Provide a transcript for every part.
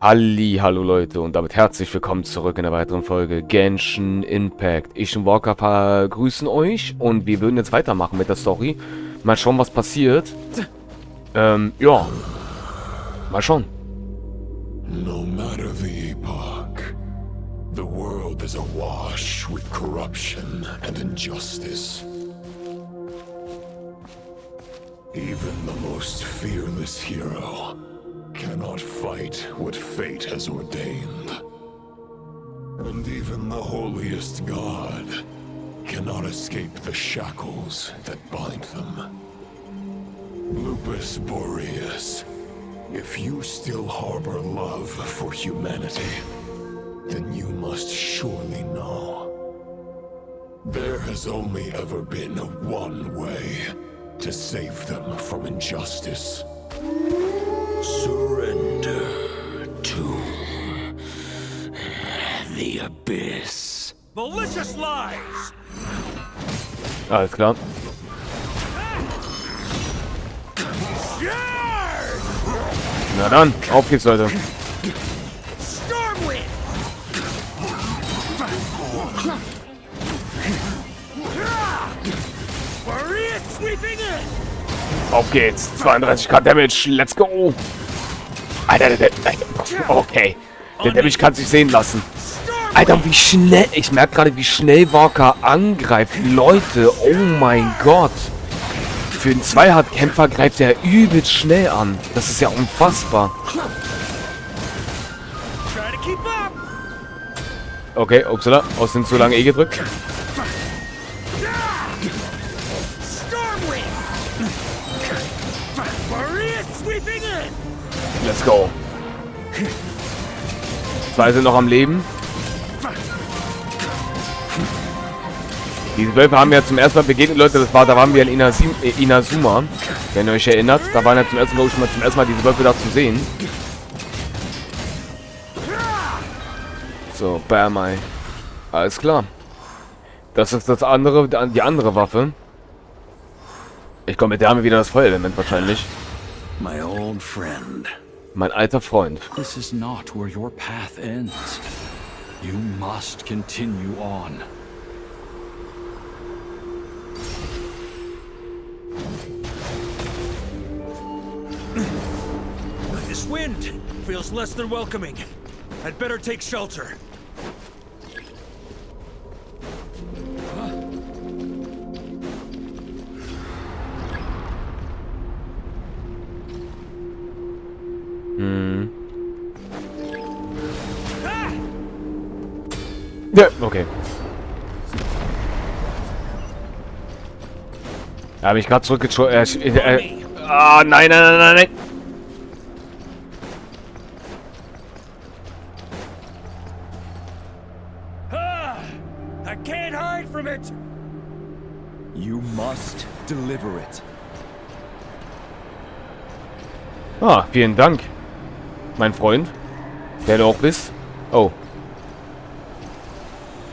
Hallo Leute und damit herzlich willkommen zurück in einer weiteren Folge Genshin Impact. Ich und Varka grüßen euch und wir würden jetzt weitermachen mit der Story. Mal schauen, was passiert. Ja. Mal schauen. No matter the epoch, the world is awash with corruption and injustice. Even the most fearless hero cannot fight what fate has ordained. And even the holiest god cannot escape the shackles that bind them. Lupus Boreas, if you still harbor love for humanity, then you must surely know. There has only ever been one way to save them from injustice. Surrender to the abyss. Malicious lies! Alles klar. Na dann, auf geht's, Leute. Stormwind! Maria sweeping in! Auf geht's. 32k Damage. Let's go. Alter, okay. Der Damage kann sich sehen lassen. Alter, wie schnell. Ich merke gerade, wie schnell Varka angreift. Leute, oh mein Gott. Für einen Zweihandkämpfer greift er übelst schnell an. Das ist ja unfassbar. Okay, upsala. Aus dem zu lange E gedrückt. Let's go. Zwei sind noch am Leben. Diese Wölfe haben ja zum ersten Mal begegnet, Leute. Da waren wir in Inazuma. Wenn ihr euch erinnert, da waren ja zum ersten Mal diese Wölfe da zu sehen. So, bam, ey. Alles klar. Das ist die andere Waffe. Ich komme mit der haben wir wieder das Feuerelement wahrscheinlich. My old friend. Mein alter Freund. This is not where your path ends. You must continue on. This wind feels less than welcoming. I'd better take shelter. Ja, okay. Da habe ich gerade zurückgeschoben. Nein. I can't hide from it. You must deliver it. Ah, vielen Dank. Mein Freund. Der du auch bist. Oh.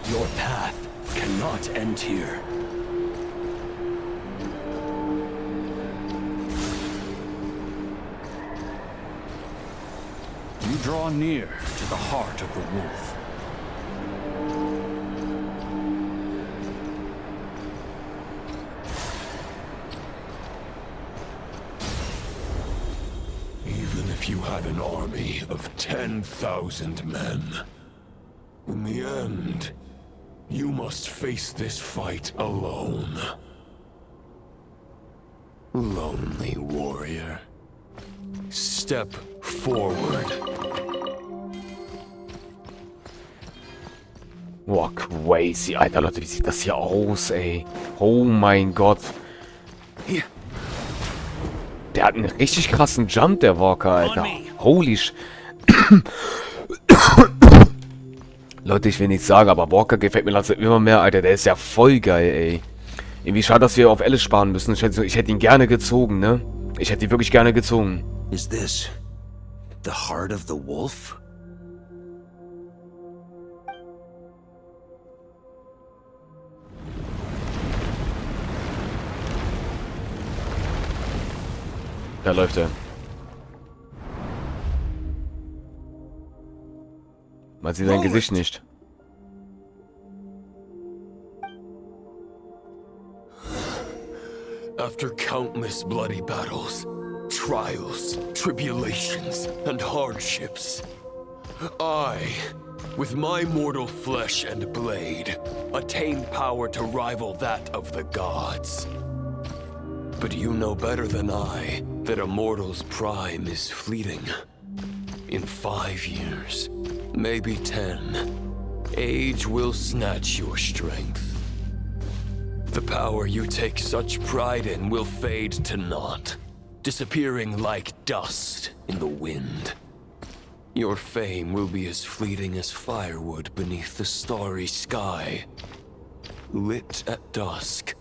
Your path cannot end here. You draw near to the heart of the wolf. Even if you had an army of 10,000 men, in the end, you must face this fight alone. Lonely warrior. Step forward. Boah, crazy. Alter, Leute, wie sieht das hier aus, ey? Oh mein Gott. Der hat einen richtig krassen Jump, der Varka, Alter. Holy sh... Leute, ich will nichts sagen, aber Varka gefällt mir langsam immer mehr, Alter. Der ist ja voll geil, ey. Irgendwie schade, dass wir auf Alice sparen müssen. Ich hätte ihn gerne gezogen, ne? Ich hätte ihn wirklich gerne gezogen. Is this the heart of the wolf? Da läuft er. Man sieht sein Gesicht nicht. After countless bloody battles, trials, tribulations, and hardships, I, with my mortal flesh and blade, attained power to rival that of the gods. But you know better than I that a mortal's prime is fleeting. In 5 years, maybe 10, age will snatch your strength. The power you take such pride in will fade to naught, disappearing like dust in the wind. Your fame will be as fleeting as firewood beneath the starry sky, lit at dusk,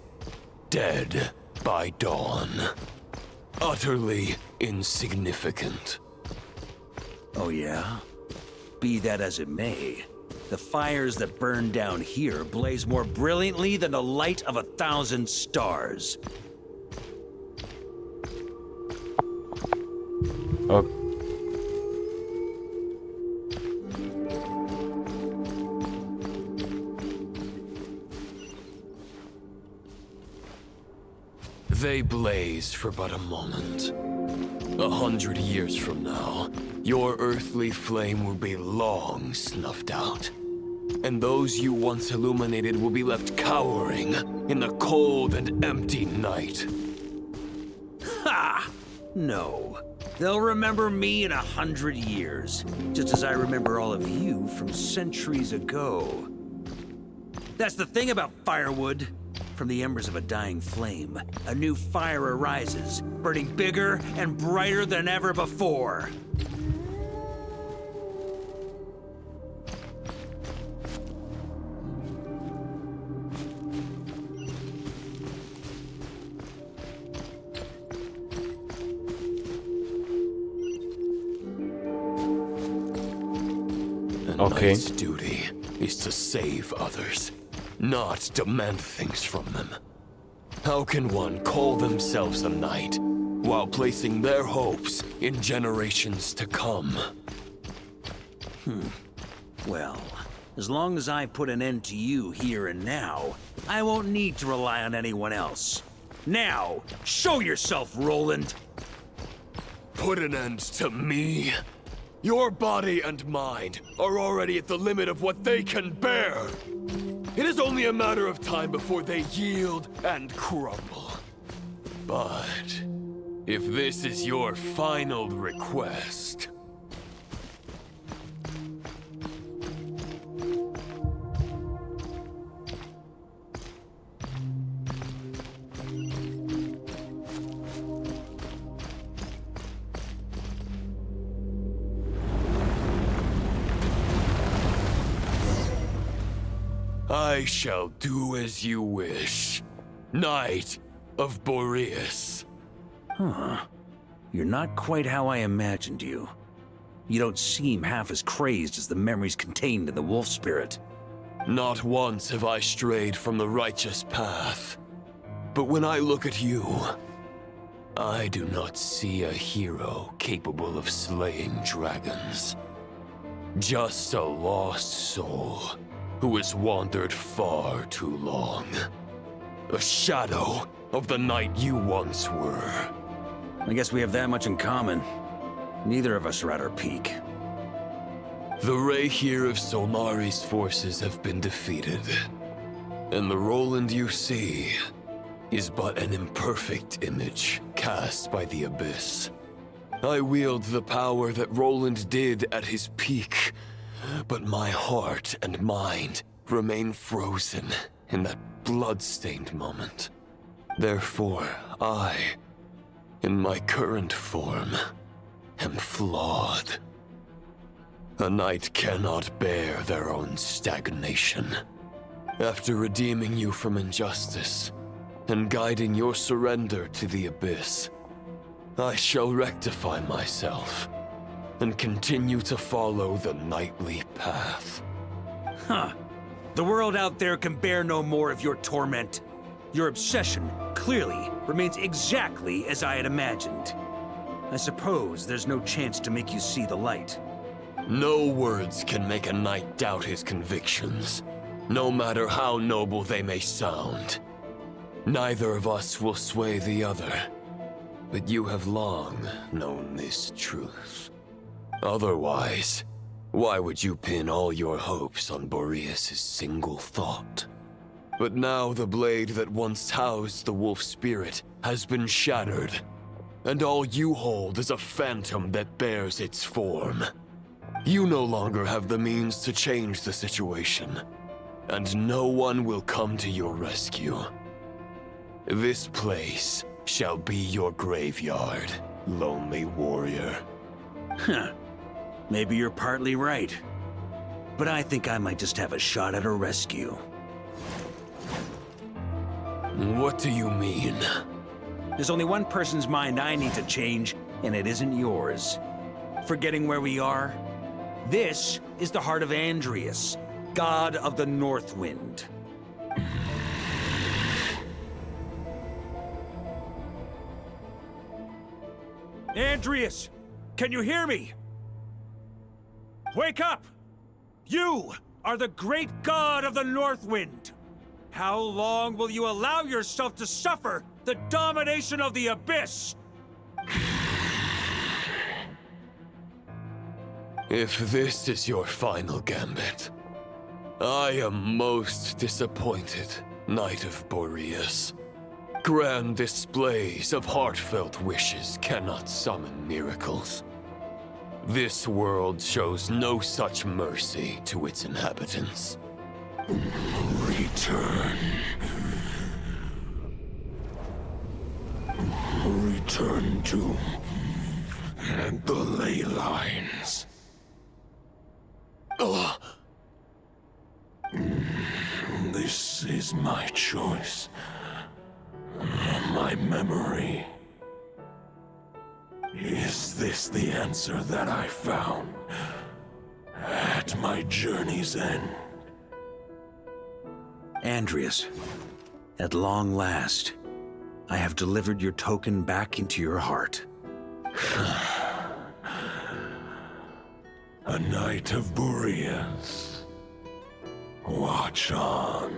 dead by dawn, utterly insignificant. Oh yeah? Be that as it may, the fires that burn down here blaze more brilliantly than the light of 1,000 stars. Oh. They blaze for but a moment. 100 years from now, your earthly flame will be long snuffed out. And those you once illuminated will be left cowering in the cold and empty night. Ha! No. They'll remember me in 100 years, just as I remember all of you from centuries ago. That's the thing about firewood. From the embers of a dying flame, a new fire arises, burning bigger and brighter than ever before. A knight's duty is to save others, not demand things from them. How can one call themselves a knight while placing their hopes in generations to come? Well, as long as I put an end to you here and now, I won't need to rely on anyone else. Now, show yourself, Roland! Put an end to me? Your body and mind are already at the limit of what they can bear. It is only a matter of time before they yield and crumble. But if this is your final request... I shall do as you wish, Knight of Boreas. Huh. You're not quite how I imagined you. You don't seem half as crazed as the memories contained in the wolf spirit. Not once have I strayed from the righteous path. But when I look at you, I do not see a hero capable of slaying dragons. Just a lost soul who has wandered far too long. A shadow of the knight you once were. I guess we have that much in common. Neither of us are at our peak. The ray here of Solmari's forces have been defeated. And the Roland you see is but an imperfect image cast by the Abyss. I wield the power that Roland did at his peak, but my heart and mind remain frozen in that blood-stained moment. Therefore, I, in my current form, am flawed. A knight cannot bear their own stagnation. After redeeming you from injustice and guiding your surrender to the Abyss, I shall rectify myself and continue to follow the knightly path. Huh. The world out there can bear no more of your torment. Your obsession, clearly, remains exactly as I had imagined. I suppose there's no chance to make you see the light. No words can make a knight doubt his convictions, no matter how noble they may sound. Neither of us will sway the other, but you have long known this truth. Otherwise, why would you pin all your hopes on Boreas' single thought? But now the blade that once housed the wolf spirit has been shattered, and all you hold is a phantom that bears its form. You no longer have the means to change the situation, and no one will come to your rescue. This place shall be your graveyard, lonely warrior. Huh. Maybe you're partly right. But I think I might just have a shot at a rescue. What do you mean? There's only one person's mind I need to change, and it isn't yours. Forgetting where we are? This is the heart of Andreas, god of the North Wind. Andreas! Can you hear me? Wake up! You are the great god of the North Wind! How long will you allow yourself to suffer the domination of the Abyss? If this is your final gambit, I am most disappointed, Knight of Boreas. Grand displays of heartfelt wishes cannot summon miracles. This world shows no such mercy to its inhabitants. Return. Return to the ley lines. This is my choice. My memory. Is this the answer that I found at my journey's end? Andreas, at long last, I have delivered your token back into your heart. A Knight of Boreas. Watch on.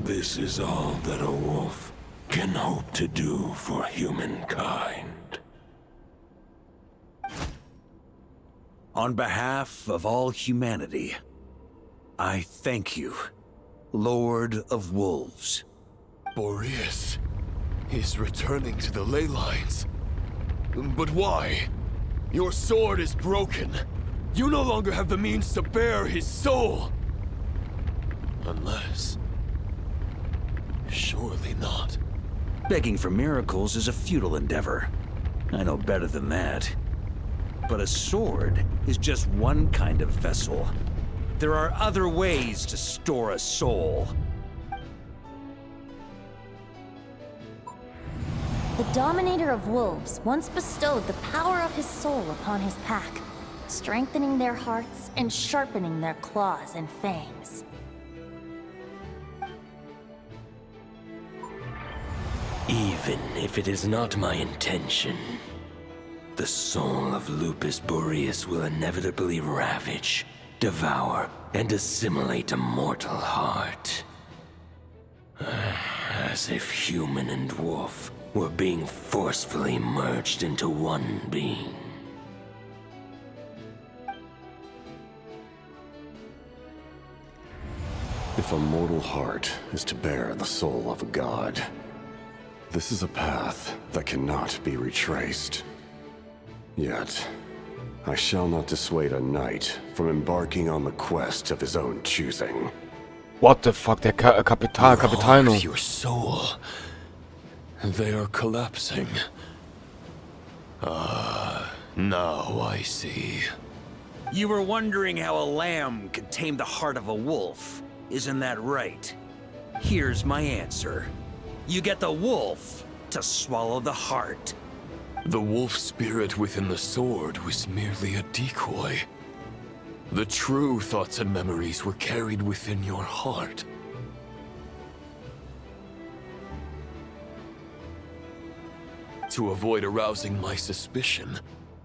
This is all that a wolf can hope to do for humankind. On behalf of all humanity, I thank you, Lord of Wolves. Boreas is returning to the ley lines. But why? Your sword is broken. You no longer have the means to bear his soul. Unless... surely not. Begging for miracles is a futile endeavor. I know better than that. But a sword is just one kind of vessel. There are other ways to store a soul. The Dominator of Wolves once bestowed the power of his soul upon his pack, strengthening their hearts and sharpening their claws and fangs. Even if it is not my intention, the soul of Lupus Boreas will inevitably ravage, devour, and assimilate a mortal heart. As if human and wolf were being forcefully merged into one being. If a mortal heart is to bear the soul of a god, this is a path that cannot be retraced. Yet, I shall not dissuade a knight from embarking on the quest of his own choosing. What the fuck, der Capitano. Your soul. They are collapsing. Now I see. You were wondering how a lamb could tame the heart of a wolf. Isn't that right? Here's my answer. You get the wolf to swallow the heart. The wolf spirit within the sword was merely a decoy. The true thoughts and memories were carried within your heart. to avoid arousing my suspicion,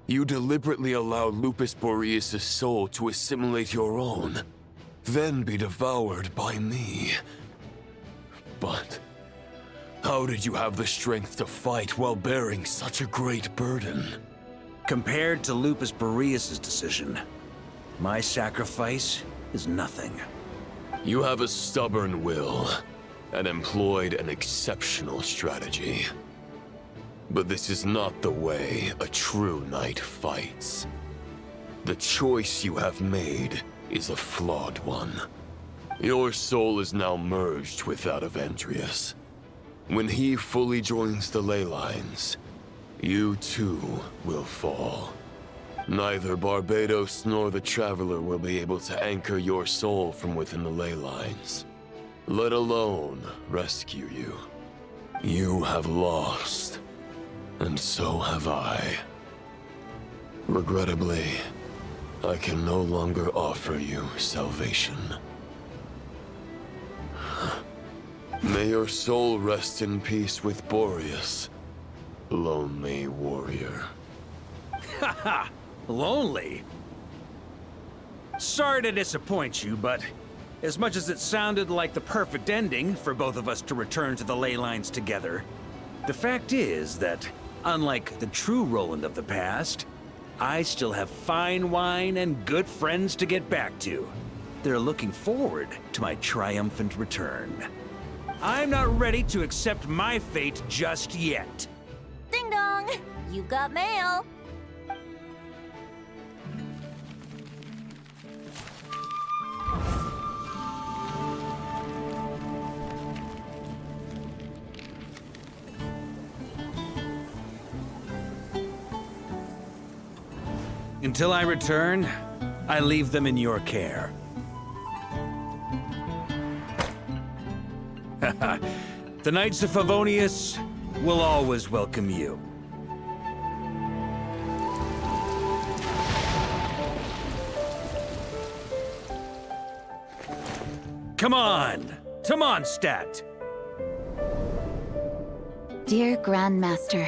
you deliberately allowed Lupus Boreas' soul to assimilate your own, then be devoured by me. But how did you have the strength to fight while bearing such a great burden? Compared to Lupus Boreas' decision, my sacrifice is nothing. You have a stubborn will, and employed an exceptional strategy. But this is not the way a true knight fights. The choice you have made is a flawed one. Your soul is now merged with that of Andreas. When he fully joins the ley lines, you too will fall. Neither Barbados nor the Traveler will be able to anchor your soul from within the ley lines, let alone rescue you. You have lost, and so have I. Regrettably, I can no longer offer you salvation. May your soul rest in peace with Boreas, lonely warrior. Haha! Lonely? Sorry to disappoint you, but as much as it sounded like the perfect ending for both of us to return to the ley lines together, the fact is that, unlike the true Roland of the past, I still have fine wine and good friends to get back to. They're looking forward to my triumphant return. I'm not ready to accept my fate just yet. Ding dong! You've got mail! Until I return, I leave them in your care. The Knights of Favonius will always welcome you. Come on! Mondstadt! Dear Grandmaster.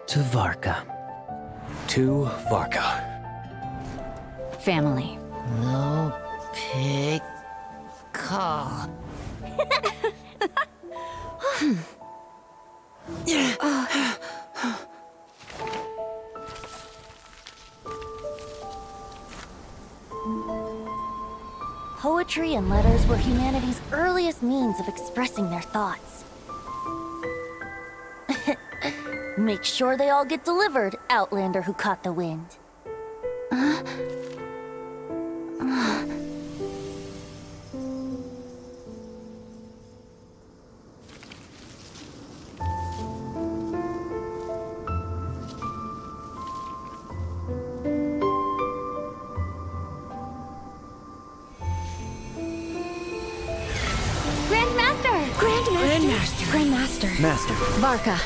To Varka. To Varka. Family. No pig call. Poetry and letters were humanity's earliest means of expressing their thoughts. Make sure they all get delivered, Outlander who caught the wind. Grandmaster. Master. Varka.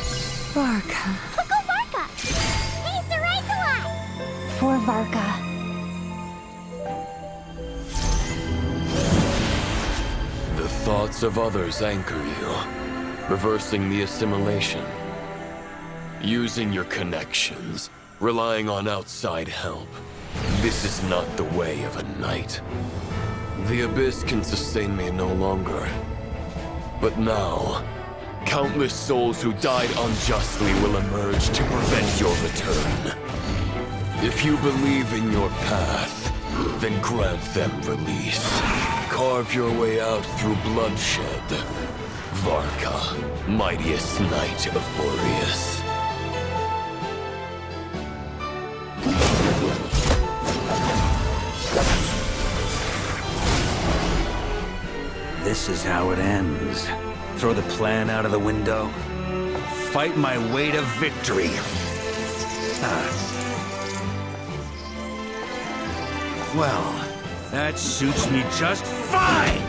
Go Varka! He's the right to us! For Varka. The thoughts of others anchor you, reversing the assimilation. Using your connections, relying on outside help. This is not the way of a knight. The Abyss can sustain me no longer. But now, countless souls who died unjustly will emerge to prevent your return. If you believe in your path, then grant them release. Carve your way out through bloodshed. Varka, mightiest knight of Boreas. This is how it ends. Throw the plan out of the window. Fight my way to victory. Well, that suits me just fine!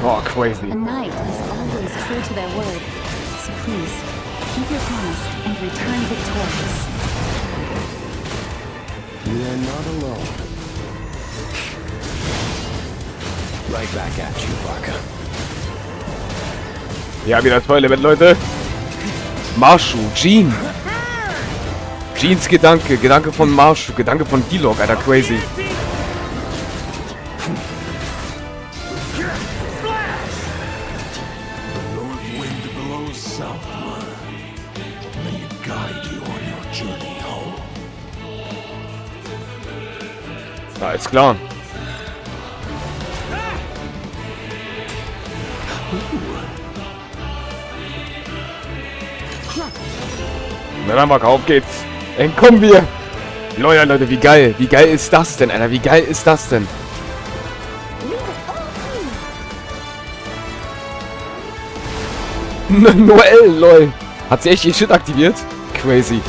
Oh, crazy. A knight is always true to their word. So please, keep your promise and return victorious. You are not alone. right back at you, Varka. Ja, wieder 2 Element, Leute. Masho, Jean. Jeans Gedanke. Gedanke von Masho. Gedanke von D-Log, Alter, crazy. Ja, ist klar. Na dann, Varka, auf geht's. Entkommen wir. Leute, wie geil. Wie geil ist das denn, Alter? Wie geil ist das denn? Noel, lol. Hat sie echt ihr Shit aktiviert? Crazy.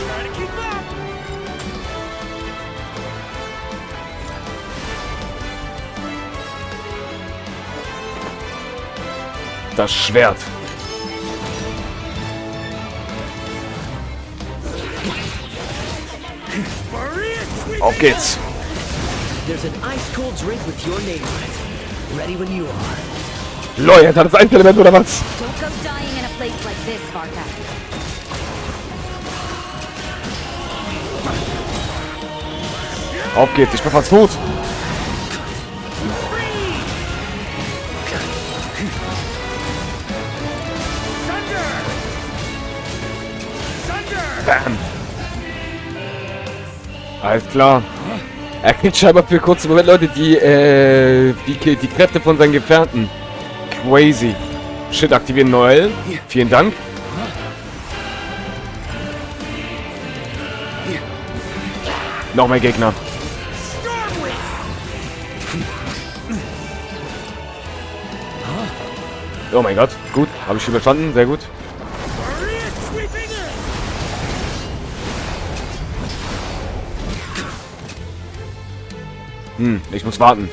Das Schwert. Auf geht's. There's an ice cold drink with your name on it. Ready when you are. Lol, hat das ein Element oder was? Don't go dying in a place like this, Varka. Auf geht's, ich bin fast tot. Bam. Alles klar. Er kriegt scheinbar für kurzen Moment, Leute, die Kräfte von seinen Gefährten. Crazy. Shit, aktivieren Noel. Vielen Dank. Noch mehr Gegner. Oh mein Gott. Gut, habe ich schon verstanden. Sehr gut. Ich muss warten.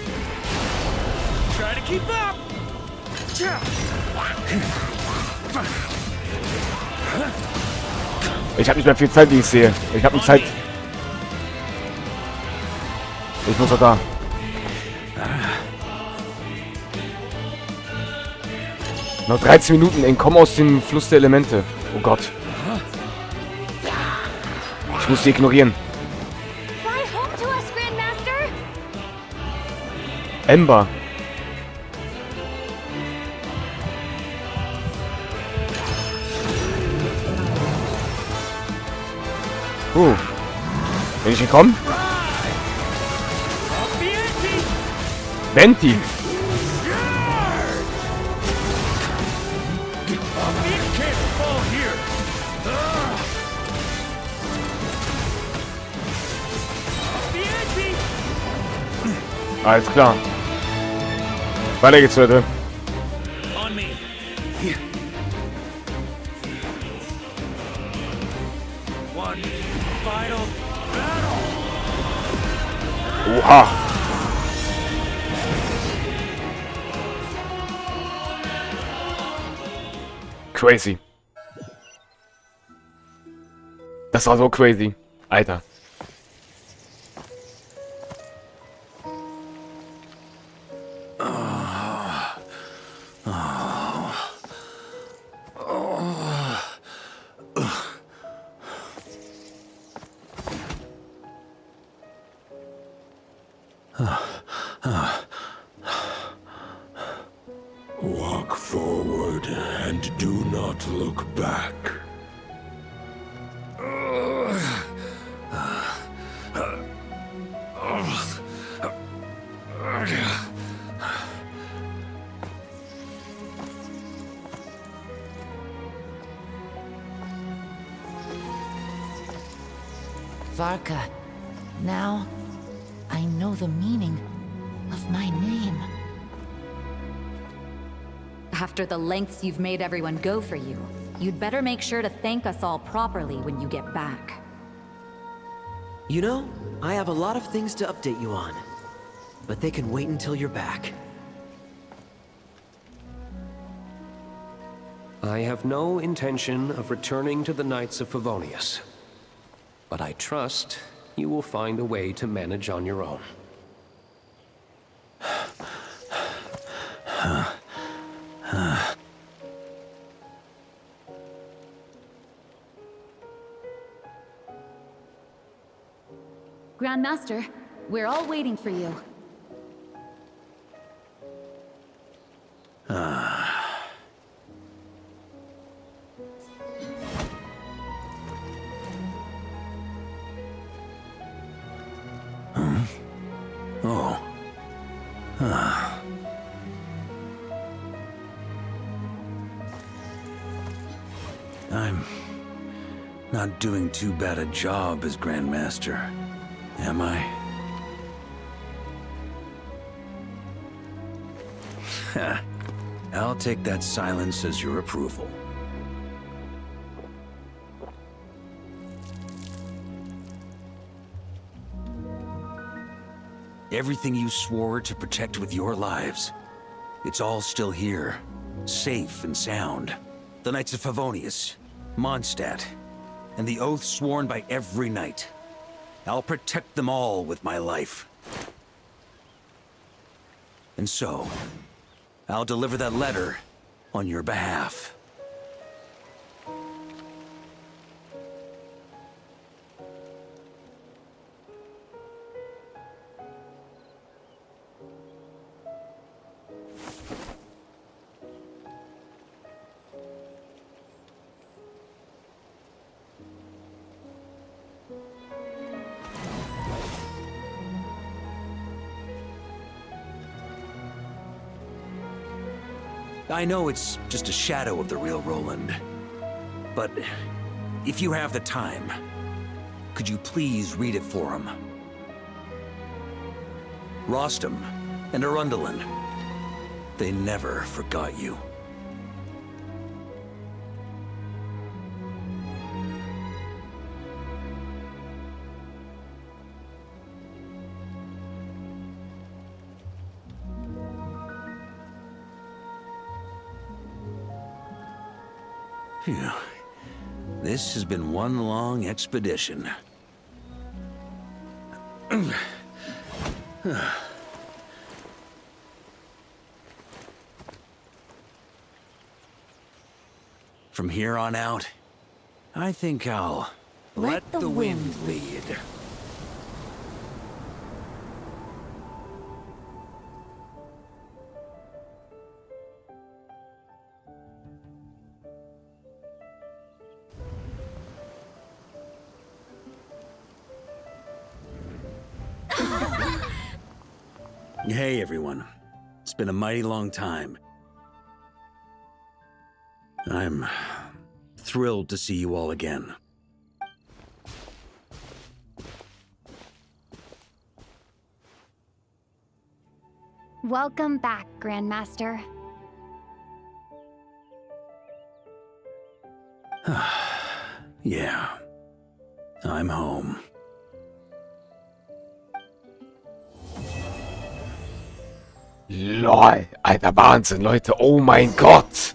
Ich habe nicht mehr viel Zeit, wie ich sehe. Ich habe eine Zeit. Ich muss doch da. Noch 13 Minuten, entkommen aus dem Fluss der Elemente. Oh Gott. Ich muss die ignorieren. Ember. Bin ich gekommen? Venti. Alles klar. Weiter geht's, Leute. Oha. Crazy. Das war so crazy. Alter. Walk forward and do not look back. Varka, now I know the meaning of my name. After the lengths you've made everyone go for you, you'd better make sure to thank us all properly when you get back. You know, I have a lot of things to update you on, but they can wait until you're back. I have no intention of returning to the Knights of Favonius, but I trust you will find a way to manage on your own. Grandmaster, we're all waiting for you. Oh. I'm not doing too bad a job as Grandmaster, am I? I'll take that silence as your approval. Everything you swore to protect with your lives, it's all still here, safe and sound. The Knights of Favonius, Mondstadt, and the oath sworn by every knight. I'll protect them all with my life. And so, I'll deliver that letter on your behalf. I know it's just a shadow of the real Roland, but if you have the time, could you please read it for him? Rostam and Arundel, they never forgot you. Phew. This has been one long expedition. From here on out, I think I'll let the wind lead. Hey everyone, it's been a mighty long time. I'm thrilled to see you all again. Welcome back, Grandmaster. Yeah, I'm home. LOL, alter Wahnsinn, Leute. Oh mein Gott.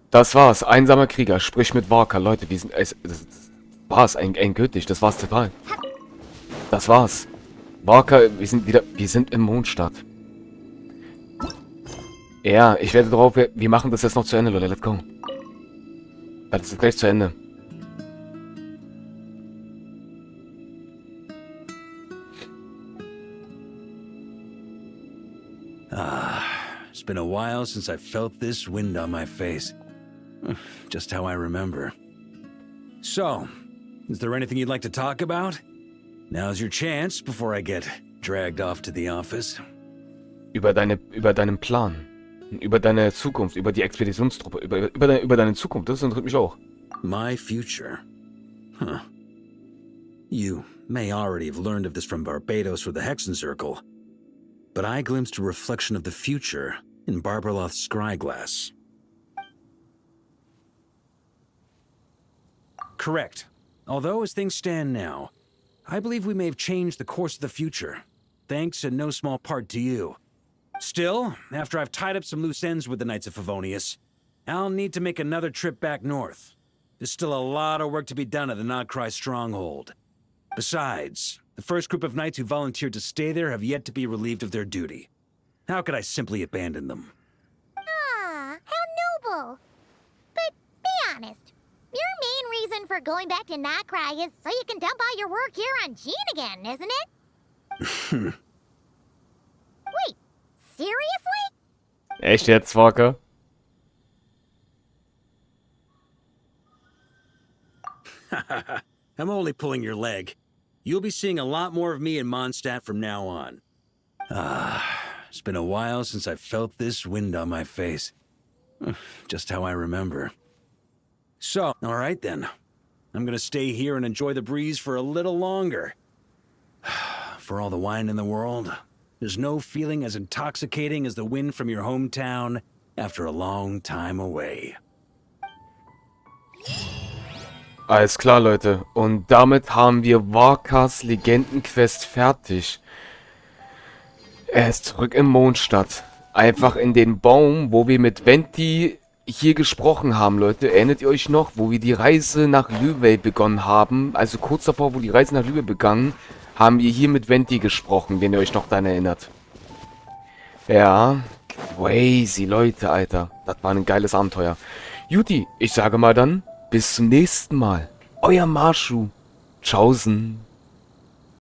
Das war's. Einsamer Krieger. Sprich mit Varka. Leute, wir sind... Das war's. Endgültig. Das war's total. Das war's. Varka, wir sind wieder... Wir sind im Mondstadt. Ja, ich werde drauf... Wir machen das jetzt noch zu Ende, Leute. Let's go. Das ist gleich zu Ende. It's been a while since I felt this wind on my face. Just how I remember. So, is there anything you'd like to talk about? Now's your chance before I get dragged off to the office. Über deinen Plan. Über deine Zukunft. Über die Expeditionstruppe. Über deine Zukunft. Das interessiert mich auch. My future. Huh. You may already have learned of this from Barbados or the Hexen Circle, but I glimpsed a reflection of the future in Barbarloth's scryglass. Correct. Although as things stand now, I believe we may have changed the course of the future, thanks in no small part to you. Still, after I've tied up some loose ends with the Knights of Favonius, I'll need to make another trip back north. There's still a lot of work to be done at the Nodcry stronghold. Besides, the first group of knights who volunteered to stay there have yet to be relieved of their duty. How could I simply abandon them? Ah, how noble. But be honest, your main reason for going back to Nightcry is so you can dump all your work here on Gene again, isn't it? Wait, seriously? Echt jetzt, Varka? I'm only pulling your leg. You'll be seeing a lot more of me in Mondstadt from now on. It's been a while since I felt this wind on my face. Just how I remember. So, alright then. I'm gonna stay here and enjoy the breeze for a little longer. For all the wine in the world, there's no feeling as intoxicating as the wind from your hometown after a long time away. Alles klar, Leute. Und damit haben wir Varkas Legendenquest fertig. Er ist zurück in Mondstadt. Einfach in den Baum, wo wir mit Venti hier gesprochen haben, Leute. Erinnert ihr euch noch, wo wir die Reise nach Lübey begonnen haben? Also kurz davor, wo die Reise nach Lübey begann, haben wir hier mit Venti gesprochen, wenn ihr euch noch daran erinnert. Ja, crazy, Leute, Alter. Das war ein geiles Abenteuer. Juti, ich sage mal dann, bis zum nächsten Mal. Euer Masho. Tschaußen.